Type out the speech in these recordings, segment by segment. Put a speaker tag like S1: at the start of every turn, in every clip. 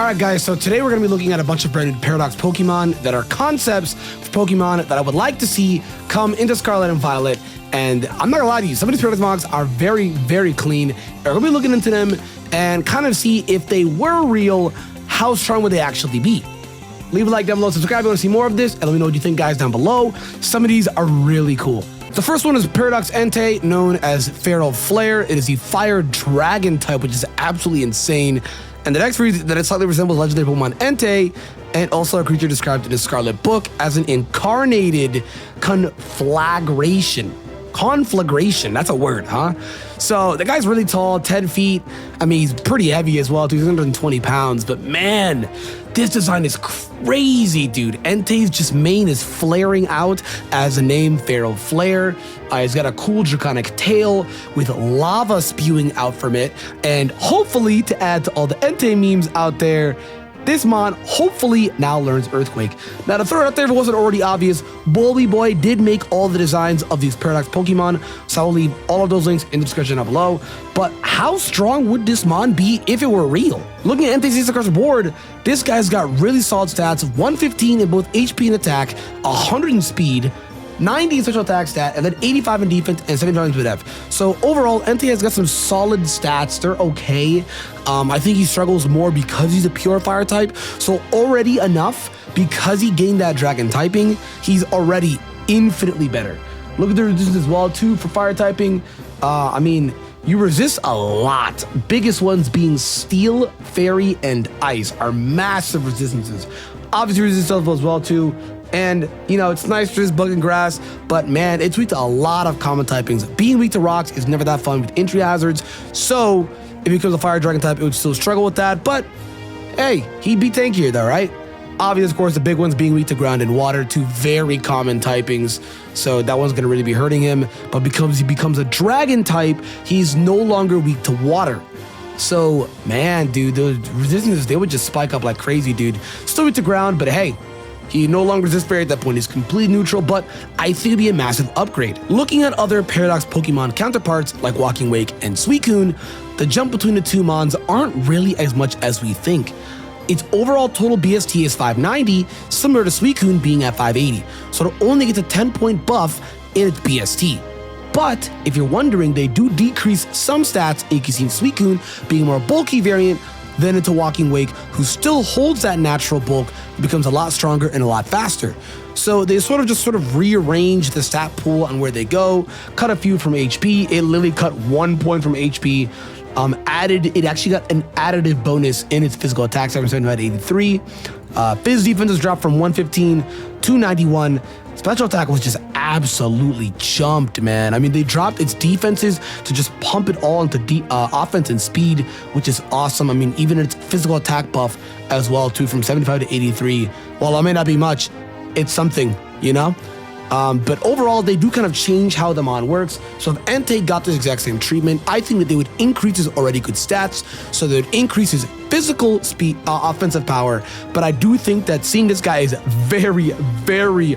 S1: Alright guys, so today we're going to be looking at a bunch of brand new Paradox Pokemon that are concepts for Pokemon that I would like to see come into Scarlet and Violet. And I'm not going to lie to you, some of these Paradox mocks are very, very clean. We're going to be looking into them and kind of see if they were real, how strong would they actually be. Leave a like down below, subscribe if you want to see more of this, and let me know what you think, guys, down below. Some of these are really cool. The first one is Paradox Entei, known as Feral Flare. It is the Fire Dragon type, which is absolutely insane. And the next reason that it slightly resembles legendary Pokemon Entei, and also a creature described in the Scarlet Book as an incarnated conflagration. Conflagration, that's a word, huh? So the guy's really tall, 10 feet. I mean, he's pretty heavy as well, 220 pounds, but man, this design is crazy, dude. Entei's just mane is flaring out as the name Feral Flare. He's got a cool draconic tail with lava spewing out from it. And hopefully, to add to all the Entei memes out there, this mon hopefully now learns Earthquake. Now, to throw it out there if it wasn't already obvious, Bulby Boy did make all the designs of these Paradox Pokemon, so I'll leave all of those links in the description down below. But how strong would this mon be if it were real? Looking at Entei's across the board, this guy's got really solid stats, 115 in both HP and attack, 100 in speed, 90 in special attack stat, and then 85 in defense and 75 in def. So overall, Entei has got some solid stats. They're okay. I think he struggles more because he's a pure fire type. So already enough, because he gained that dragon typing, he's already infinitely better. Look at the resistance as well too for fire typing. I mean, you resist a lot. Biggest ones being steel, fairy, and ice are massive resistances. Obviously resist as well too. And, you know, it's nice for this bug and grass, but man, it's weak to a lot of common typings. Being weak to rocks is never that fun with entry hazards. So if it becomes a fire dragon type, it would still struggle with that. But hey, he'd be tankier though, right? Obviously, of course, the big ones being weak to ground and water, two very common typings. So that one's going to really be hurting him. But because he becomes a dragon type, he's no longer weak to water. So, man, dude, the resistances, they would just spike up like crazy, dude. Still weak to ground, but hey, he no longer resists fairy at that point. He's completely neutral, but I think it'd be a massive upgrade. Looking at other Paradox Pokemon counterparts like Walking Wake and Suicune, the jump between the two mons aren't really as much as we think. Its overall total BST is 590, similar to Suicune being at 580, so it only gets a 10-point buff in its BST. But if you're wondering, they do decrease some stats, aka Suicune being a more bulky variant, then into Walking Wake, who still holds that natural bulk, becomes a lot stronger and a lot faster. So they sort of rearrange the stat pool on where they go, cut a few from HP. It literally cut 1 point from HP. It actually got an additive bonus in its physical attack, 783. Phys defense was dropped from 115 to 91. Special attack was just absolutely jumped, man. I mean, they dropped its defenses to just pump it all into offense and speed, which is awesome. I mean, even its physical attack buff as well, too, from 75 to 83. While it may not be much, it's something, you know? But overall, they do kind of change how the mon works. So if Entei got this exact same treatment, I think that they would increase his already good stats, so they would increase his physical speed, offensive power. But I do think that seeing this guy is very, very,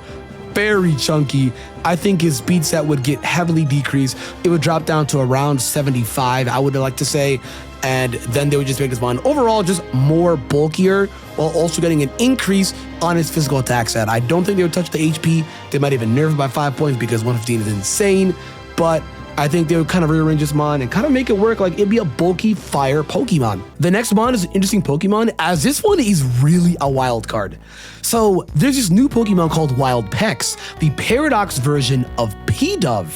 S1: very chunky, I think his speed stat would get heavily decreased. It would drop down to around 75, I would like to say. And then they would just make this mon overall just more bulkier, while also getting an increase on his physical attack stat. I don't think they would touch the HP. They might even nerf it by 5 points because 115 is insane. But I think they would kind of rearrange this mon and kind of make it work like it'd be a bulky fire Pokemon. The next mon is an interesting Pokemon, as this one is really a wild card. So there's this new Pokemon called Wildpecs, the Paradox version of Pita.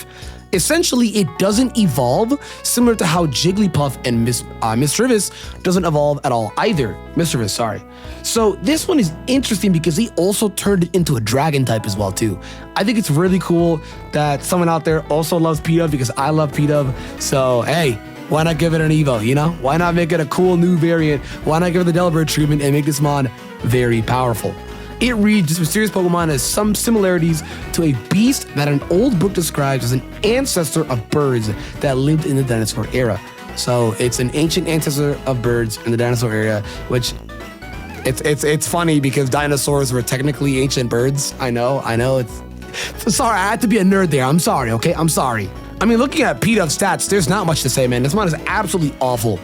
S1: Essentially, it doesn't evolve, similar to how Jigglypuff and Misdreavus doesn't evolve at all either. Misdreavus, sorry. So this one is interesting because they also turned it into a dragon type as well too. I think it's really cool that someone out there also loves Pita because I love Pita. So hey, why not give it an evo, you know? Why not make it a cool new variant? Why not give it the Delibird treatment and make this mon very powerful? It reads, this mysterious Pokemon has some similarities to a beast that an old book describes as an ancestor of birds that lived in the dinosaur era. So it's an ancient ancestor of birds in the dinosaur era, which it's funny because dinosaurs were technically ancient birds. I know. Sorry, I had to be a nerd there. I'm sorry, okay? I'm sorry. I mean, looking at Pita's stats, there's not much to say, man. This mon is absolutely awful.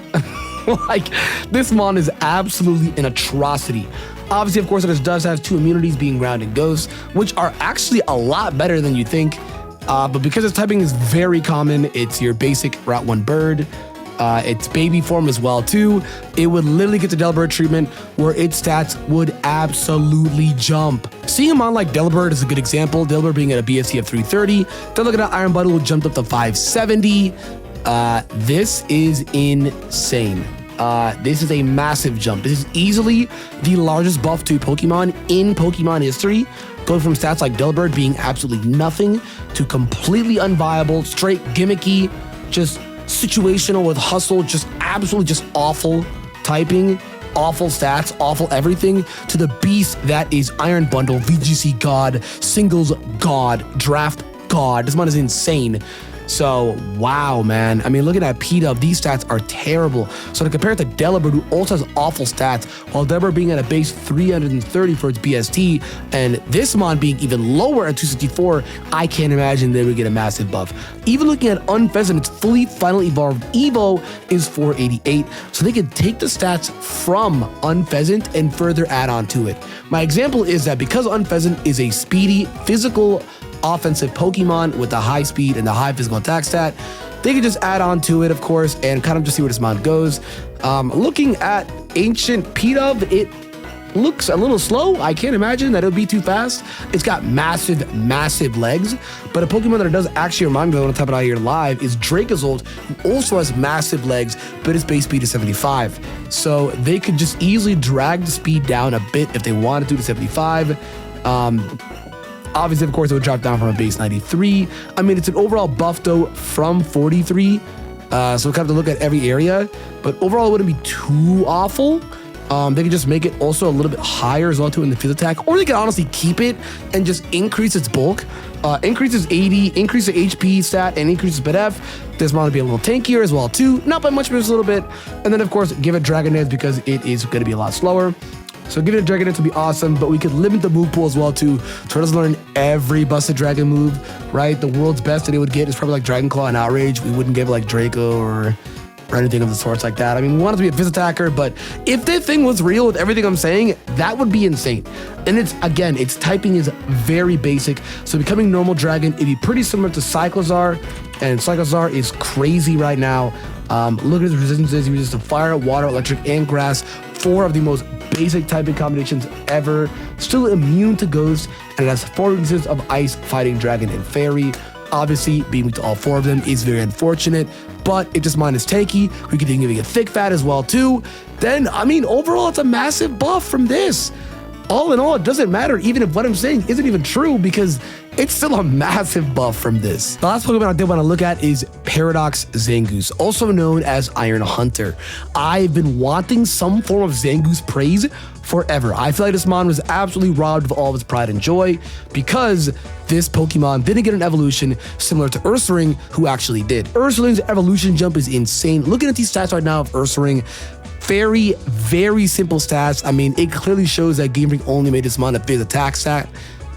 S1: Like, this mon is absolutely an atrocity. Obviously, of course, it does have 2 immunities, being Ground and Ghost, which are actually a lot better than you think. But because its typing is very common, it's your basic Route 1 bird. Its baby form as well too. It would literally get the Delibird treatment where its stats would absolutely jump. Seeing a mon like Delibird is a good example. Delibird being at a BSC of 330. Then looking at Iron Bundle, jumped up to 570. This is insane. This is a massive jump. This is easily the largest buff to Pokemon in Pokemon history. Going from stats like Delibird being absolutely nothing to completely unviable, straight gimmicky, just situational with hustle, just absolutely just awful typing, awful stats, awful everything, to the beast that is Iron Bundle, VGC God, Singles God, Draft God. This one is insane. So, wow, man. I mean, looking at Pita, these stats are terrible. So to compare it to Delibird, who also has awful stats, while Delibird being at a base 330 for its BST, and this mon being even lower at 264, I can't imagine they would get a massive buff. Even looking at Unpheasant, its fully final evolved Evo is 488, so they can take the stats from Unpheasant and further add on to it. My example is that because Unpheasant is a speedy, physical, offensive Pokemon with the high speed and the high physical attack stat, they can just add on to it, of course, and kind of just see where this mon goes. Looking at Ancient Pita, it looks a little slow. I can't imagine that it would be too fast. It's got massive, massive legs, but a Pokemon that it does actually remind me, I want to type it out here live, is Dracozolt, who also has massive legs, but its base speed is 75. So they could just easily drag the speed down a bit if they wanted to 75. Obviously, of course, it would drop down from a base 93. I mean, it's an overall buff, though, from 43. So we kind of have to look at every area. But overall, it wouldn't be too awful. They could just make it also a little bit higher as well, too, in the field attack. Or they could honestly keep it and just increase its bulk. Increases 80, increase the HP stat, and increases BDF. This mon would be a little tankier as well, too. Not by much, but just a little bit. And then, of course, give it Dragon Dance because it is going to be a lot slower. So giving it Dragon Dance would be awesome, but we could limit the move pool as well too. So it doesn't learn every busted dragon move, right? The world's best that it would get is probably like Dragon Claw and Outrage. We wouldn't give it like Draco or anything of the sorts like that. I mean, we want it to be a Fizz attacker, but if this thing was real with everything I'm saying, that would be insane. And it's, again, its typing is very basic. So becoming normal dragon, it'd be pretty similar to Cyclozar, and Cyclozar is crazy right now. Look at his resistances. He uses fire, water, electric, and grass. 4 of the most basic typing combinations ever. Still immune to Ghost, and it has 4 weaknesses of Ice, Fighting, Dragon, and Fairy. Obviously, being weak to all 4 of them is very unfortunate, but if this mon is tanky, we could give it a thick fat as well too. Then, I mean, overall, it's a massive buff from this. All in all, it doesn't matter even if what I'm saying isn't even true because it's still a massive buff from this. The last Pokemon I did want to look at is Paradox Zangoose, also known as Iron Hunter. I've been wanting some form of Zangoose praise forever. I feel like this mon was absolutely robbed of all of its pride and joy because this Pokemon didn't get an evolution similar to Ursaring, who actually did. Ursaring's evolution jump is insane. Looking at these stats right now of Ursaring, very, very simple stats. I mean, it clearly shows that Game Freak only made this mon a Fizz attack stat.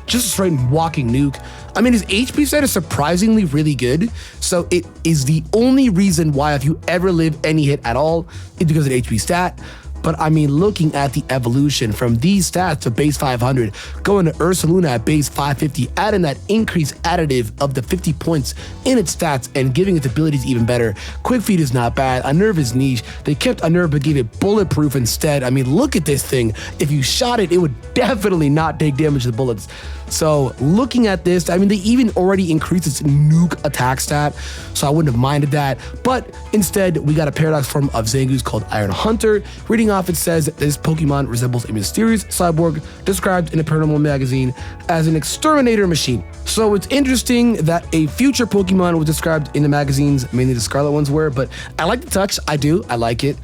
S1: Just a straight walking nuke. I mean, his HP stat is surprisingly really good. So it is the only reason why if you ever live any hit at all, it's because of the HP stat. But I mean, looking at the evolution from these stats to base 500, going to Ursaluna at base 550, adding that increased additive of the 50 points in its stats and giving its abilities even better. Quick Feet is not bad. Unnerve is niche. They kept Unnerve but gave it bulletproof instead. I mean, look at this thing. If you shot it, it would definitely not take damage to the bullets. So looking at this, I mean, they even already increased its nuke attack stat, so I wouldn't have minded that. But instead, we got a Paradox form of Zangoose called Iron Hunter. Reading off, it says this Pokemon resembles a mysterious cyborg described in a paranormal magazine as an exterminator machine. So it's interesting that a future Pokemon was described in the magazines, mainly the Scarlet ones were, but I like the touch. I do. I like it.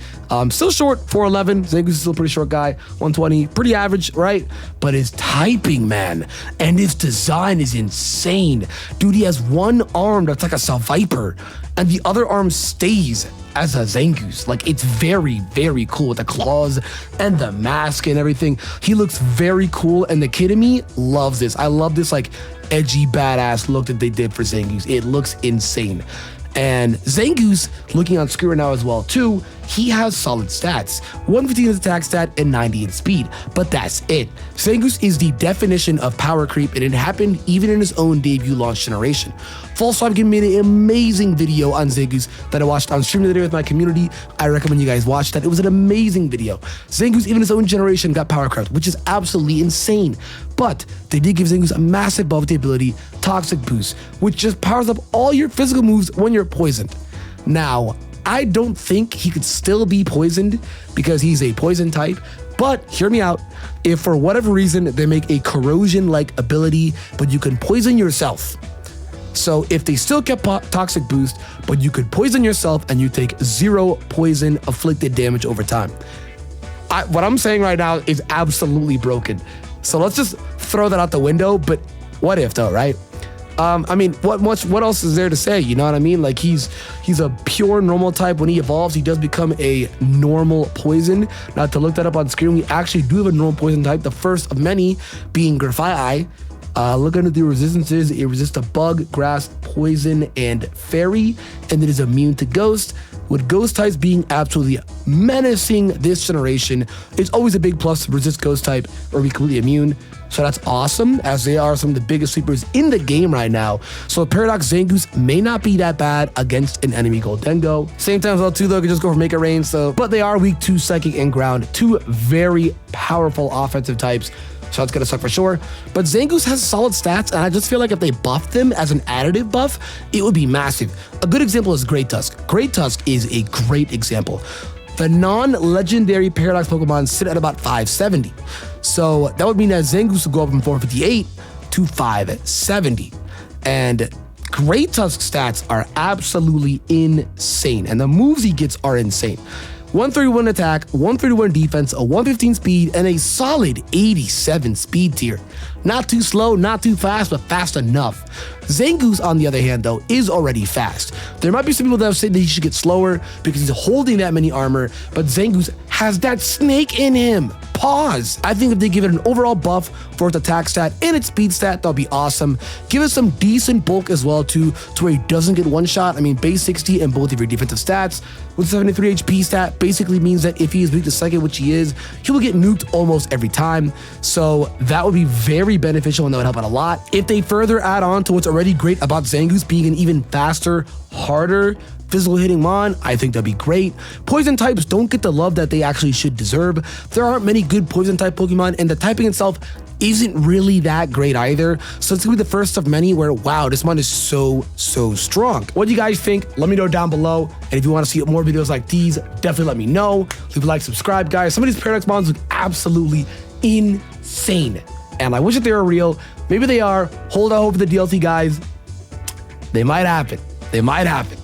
S1: Still short, 4'11". Zangoose is still a pretty short guy, 120. Pretty average, right? But his typing, man, and his design is insane. Dude, he has one arm that's like a Viper, and the other arm stays as a Zangoose. Like, it's very, very cool with the claws and the mask and everything. He looks very cool, and the kid in me loves this. I love this, like, edgy, badass look that they did for Zangoose. It looks insane. And Zangoose, looking on screen right now as well, too, he has solid stats. 115 is attack stat and 90 in speed, but that's it. Zengu is the definition of power creep, and it happened even in his own debut launch generation. False Swipe made an amazing video on Zengu that I watched on stream the other day with my community. I recommend you guys watch that. It was an amazing video. Zengu, even his own generation, got power crept, which is absolutely insane. But they did give Zengu a massive buff with the ability Toxic Boost, which just powers up all your physical moves when you're poisoned. Now, I don't think he could still be poisoned because he's a poison type, but hear me out. If for whatever reason they make a corrosion-like ability, but you can poison yourself. So if they still kept Toxic Boost, but you could poison yourself and you take 0 poison afflicted damage over time. What I'm saying right now is absolutely broken. So let's just throw that out the window, but what if though, right? I mean, what else is there to say? You know what I mean? Like he's a pure normal type. When he evolves, he does become a normal poison. Now to look that up on screen, we actually do have a normal poison type, the first of many being Grafii. Look under the resistances. It resists to bug, grass, poison, and fairy, and it is immune to ghost. With ghost types being absolutely menacing this generation, it's always a big plus to resist ghost type or be completely immune. So that's awesome, as they are some of the biggest sweepers in the game right now. So Paradox Zengu may not be that bad against an enemy Goldengo. Same time as well too, though, you can just go for Make It Rain. So, but they are weak to Psychic and Ground, two very powerful offensive types. So that's gonna suck for sure. But Zengu has solid stats, and I just feel like if they buffed them as an additive buff, it would be massive. A good example is Great Tusk. Great Tusk is a great example. The non-legendary Paradox Pokemon sit at about 570. So that would mean that Zengu would go up from 458 to 570. And Great Tusk stats are absolutely insane, and the moves he gets are insane. 131 attack, 131 defense, a 115 speed, and a solid 87 speed tier. Not too slow, not too fast, but fast enough. Zengu, on the other hand, though, is already fast. There might be some people that have said that he should get slower because he's holding that many armor, but Zengu has that snake in him. Pause. I think if they give it an overall buff for its attack stat and its speed stat, that'll be awesome. Give it some decent bulk as well, too, to where he doesn't get one shot. I mean, base 60 and both of your defensive stats with 73 HP stat basically means that if he is weak to Psychic, which he is, he will get nuked almost every time. So that would be very beneficial, and that would help out a lot. If they further add on to what's already great about Zengu being an even faster, harder physical hitting mon, I think that'd be great. Poison types don't get the love that they actually should deserve. There aren't many good poison type Pokemon, and the typing itself isn't really that great either. So it's gonna be the first of many where, wow, this mon is so strong. What do you guys think? Let me know down below. And if you want to see more videos like these, definitely let me know. Leave a like, subscribe, guys. Some of these Paradox mons look absolutely insane, and I wish that they were real. Maybe they are. Hold out hope for the DLC, guys. They might happen. They might happen.